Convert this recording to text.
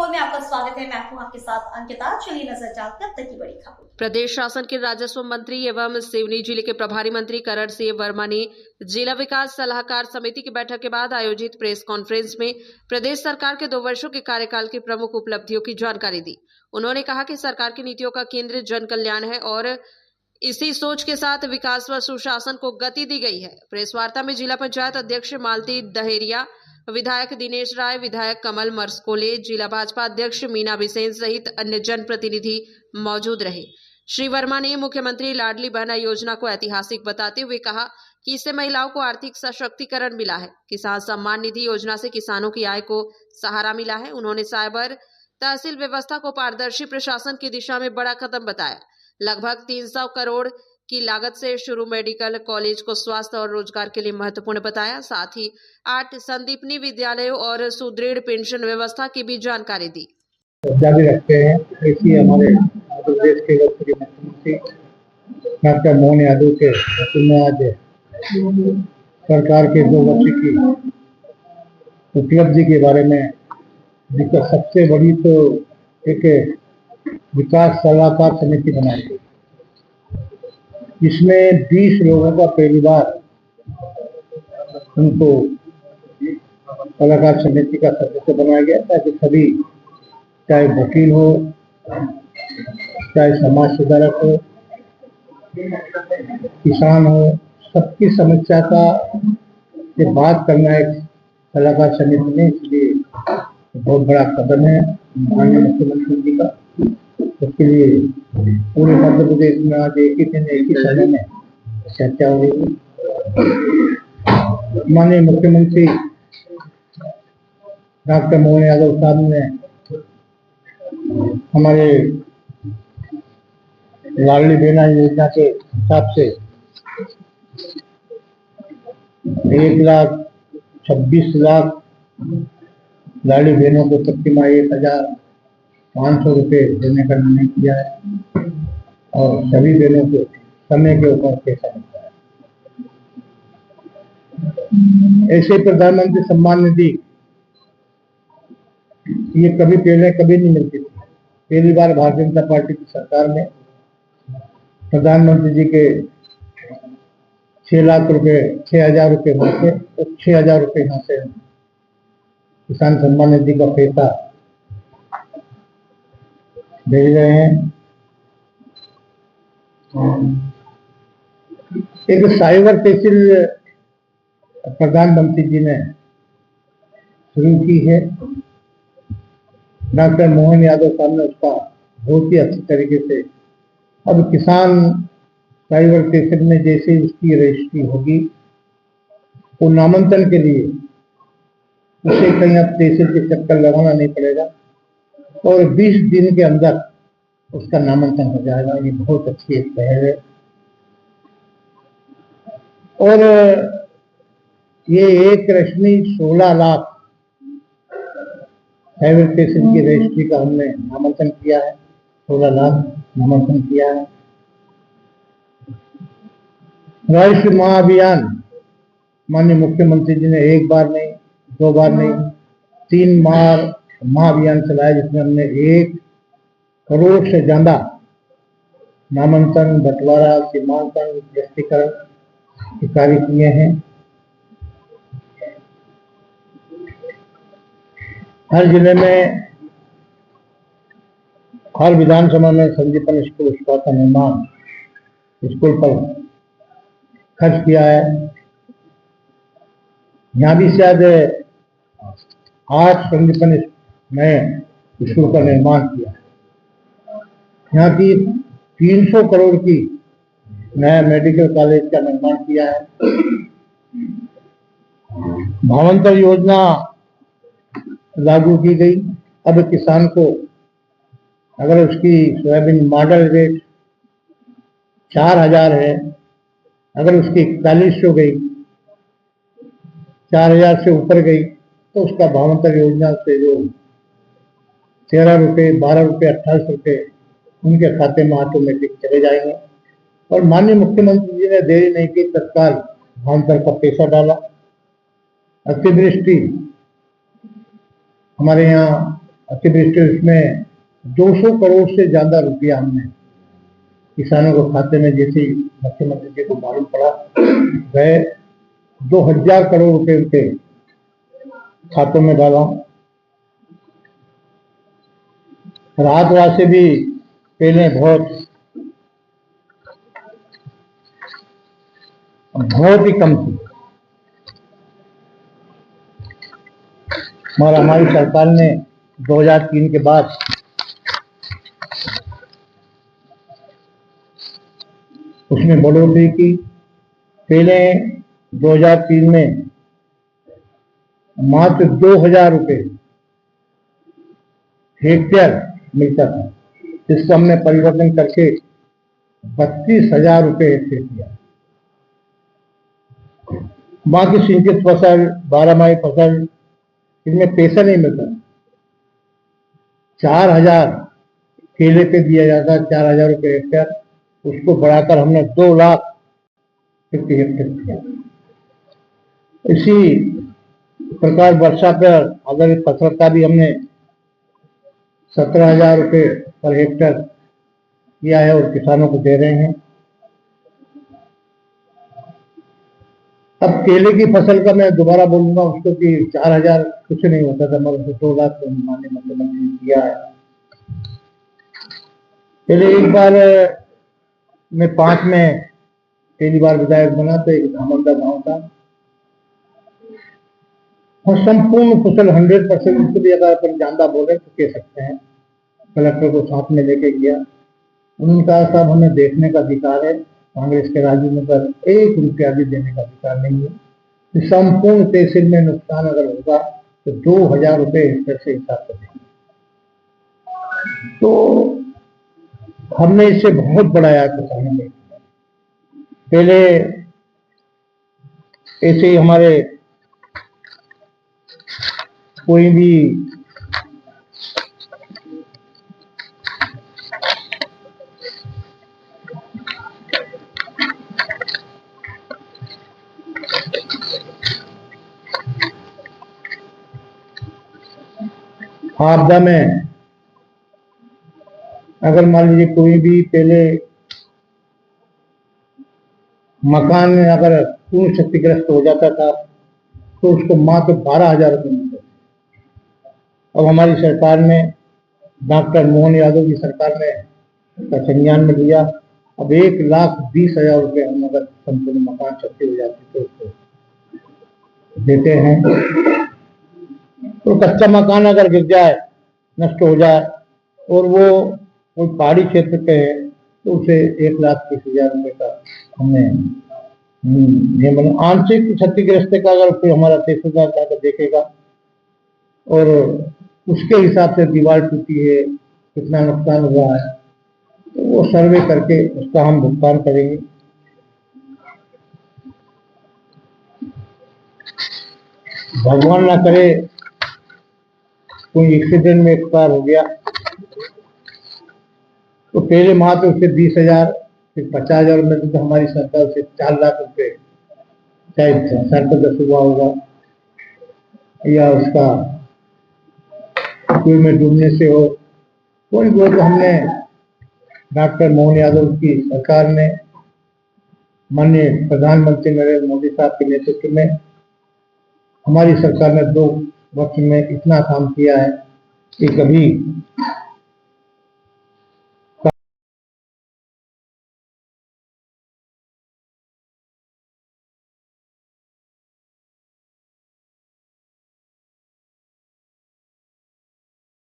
24 में आपका स्वागत है। मैं हूं आपके साथ अंकिता। चलिए नजर डालते हैं अब तक की बड़ी खबर। प्रदेश शासन के राजस्व मंत्री एवं सिवनी जिले के प्रभारी मंत्री करण सिंह वर्मा ने जिला विकास सलाहकार समिति की बैठक के बाद आयोजित प्रेस कॉन्फ्रेंस में प्रदेश सरकार के 2 वर्षों के कार्यकाल की प्रमुख उपलब्धियों की जानकारी दी। उन्होंने कहा कि सरकार की नीतियों का केंद्र जन कल्याण है और इसी सोच के साथ विकास व सुशासन को गति दी गई है। प्रेस वार्ता में जिला पंचायत अध्यक्ष मालती दहेरिया, विधायक दिनेश राय, विधायक कमल मरस्कोले, जिला भाजपा अध्यक्ष मीना बिसेन सहित अन्य जनप्रतिनिधि मौजूद रहे। श्री वर्मा ने मुख्यमंत्री लाडली बहना योजना को ऐतिहासिक बताते हुए कहा कि इससे महिलाओं को आर्थिक सशक्तिकरण मिला है। किसान सम्मान निधि योजना से किसानों की आय को सहारा मिला है। उन्होंने साइबर तहसील व्यवस्था को पारदर्शी प्रशासन की दिशा में बड़ा कदम बताया। लगभग 300 करोड़ की लागत से शुरू मेडिकल कॉलेज को स्वास्थ्य और रोजगार के लिए महत्वपूर्ण बताया। साथ ही 8 संदीपनी विद्यालयों और सुदृढ़ पेंशन व्यवस्था की भी जानकारी दी। जारी रखते हैं। इसी हमारे मध्य प्रदेश के मुख्यमंत्री डॉक्टर मोहन यादव के में आज सरकार के 2 वर्ष की उपलब्धि के बारे में सबसे बड़ी तो एक विकास सलाहकार समिति बनाई गई। इसमें 20 लोगों का पहली बार उनको सलाहकार समिति का सदस्य बनाया गया ताकि सभी, चाहे वकील हो, चाहे समाज सुधारक हो, किसान हो, सबकी समस्या का ये बात करना एक सलाहकार समिति में, इसलिए बहुत बड़ा कदम है माननीय मुख्यमंत्री जी का। उसके लिए पूरे मध्य प्रदेश में आज एक ही दिन एक ही समय में चर्चा हो रही है। माननीय मुख्यमंत्री डॉक्टर मोहन यादव साहब ने हमारे लाडली बहना योजना के हिसाब से 1,26,00,000 लाडली बहनों को प्रति माह 1,500 रुपये देने का निर्णय किया है और सभी बहनों को समय के ऊपर पैसा मिलता है। ऐसे प्रधानमंत्री सम्मान निधि ये कभी नहीं मिलती थी। पहली बार भारतीय जनता पार्टी की सरकार में प्रधानमंत्री जी के 6,00,000 रुपये 6,000 रुपये मिलते, तो 6,000 रुपये यहाँ से किसान सम्मान निधि का पैसा भेज रहे हैं। एक साइबर तहसील प्रधानमंत्री जी ने शुरू की है। डॉक्टर मोहन यादव साहब ने उसका बहुत ही अच्छी तरीके से, अब किसान साइबर तहसील में जैसे उसकी रजिस्ट्री होगी, वो नामांकन के लिए उसे कहीं अब तहसील के चक्कर लगाना नहीं पड़ेगा और 20 दिन के अंदर उसका नामांकन हो जाएगा। ये बहुत अच्छी एक पहल है और ये 1,16 लाख साइबर तहसील की रजिस्ट्री का हमने नामांकन किया है। 16 लाख नामांकन किया है। राष्ट्रीय महाअभियान माननीय मुख्यमंत्री जी ने 1 बार नहीं, 2 बार नहीं, 3 बार महाअभियान चलाया, जिसमें हमने 1 करोड़ से ज्यादा नामांकन, बंटवारा, सीमांकन, दृष्टिकरण के कार्य किए हैं। हर जिले में, हर विधानसभा में संदीपन स्कूल का निर्माण स्कूल पर खर्च किया है। यहाँ भी शायद 8 संदीपन में स्कूल का निर्माण किया है। यहाँ की 300 करोड़ की नया मेडिकल कॉलेज का निर्माण किया है। भावांतर योजना लागू की गई। अब किसान को अगर उसकी सोयाबीन मॉडल रेट 4,000 है, अगर उसकी 4100 गई, 4,000 से ऊपर गई, तो उसका भावांतर योजना से जो 13 रुपये, 12 रुपये, 28 रुपये उनके खाते में ऑटोमेटिक चले जाएंगे। और माननीय मुख्यमंत्री जी ने देरी नहीं की, तत्काल भावांतर का पैसा डाला। अतिवृष्टि हमारे यहाँ अतिवृष्टि, उसमें 200 करोड़ से ज्यादा रुपया हमने किसानों को खाते में, जैसे मुख्यमंत्री जी को मालूम पड़ा, वह 2000 करोड़ रुपए उनके खातों में डाला। राहत राशि भी पहले बहुत ही कम थी, मगर हमारी सरकार ने 2003 के बाद उसमें बढ़ोतरी की। पहले 2003 में मात्र 2000 रुपये हेक्टेयर मिलता था, जिसको हमने परिवर्तन करके 32,000 रुपये हेक्टेयर किया। बाकी सिंचित फसल, 12 फसल, इनमें पैसा नहीं मिलता। 4000 केले पे दिया जाता, 4000 रुपये हेक्टेयर, उसको बढ़ाकर हमने 2 लाख हेक्टेयर किया। इसी प्रकार वर्षा पर आधारित फसल का भी हमने 17,000 रुपये पर हेक्टेयर किया है और किसानों को दे रहे हैं। अब केले की फसल का मैं दोबारा बोलूंगा उसको कि 4000 कुछ नहीं होता था, मगर 2 लाख माननीय मुख्यमंत्री ने किया है। पहले एक बार मैं 5 में पहली बार विधायक बना तो एक धामंदा गांव था, और संपूर्ण कुशल 100%, उसको भी अगर अपन जानदा बोले तो कह सकते हैं, कलेक्टर को साथ में लेके गया। उन्होंने कहा साहब हमें देखने का अधिकार है, कांग्रेस के राज्य में पर 1 रुपया भी देने का अधिकार नहीं है। तो संपूर्ण तहसील में नुकसान अगर होगा तो 2000 रुपये हेक्टेयर से हिसाब करेंगे। तो हमने इसे बहुत बढ़ाया किसानों में। पहले ऐसे ही हमारे कोई भी आपदा में अगर मान लीजिए कोई भी पहले मकान में अगर पूर्ण क्षतिग्रस्त हो जाता था तो उसको मात्र 12,000 रुपये मिलते थे। अब हमारी सरकार ने, डॉक्टर मोहन यादव की सरकार ने इसका संज्ञान में लिया। अब 1,20,000 रुपये हम अगर संपूर्ण मकान क्षति हो जाती तो उसको देते हैं। तो कच्चा मकान अगर गिर जाए, नष्ट हो जाए और वो कोई पहाड़ी क्षेत्र पे है तो उसे 1,30,000 रुपये का हमने आंशिक क्षतिग्रस्त का अगर कोई हमारा तहसीलदार जाकर देखेगा और उसके हिसाब से दीवार टूटी है, कितना नुकसान हुआ है, तो वो सर्वे करके उसका हम भुगतान करेंगे। भगवान ना करे कोई एक्सीडेंट में एक्सपायर हो गया तो पहले मात्र उसे 20,000 फिर 50,000 में तो हमारी सरकार उसे 4 लाख रुपए, चाहे सरपंच हुआ होगा या उसका कुएं में डूबने से हो, कोई वो तो हमने डॉक्टर मोहन यादव की सरकार ने, माननीय प्रधानमंत्री नरेंद्र मोदी साहब के नेतृत्व में हमारी सरकार ने 2 वर्ष में इतना काम किया है कि कभी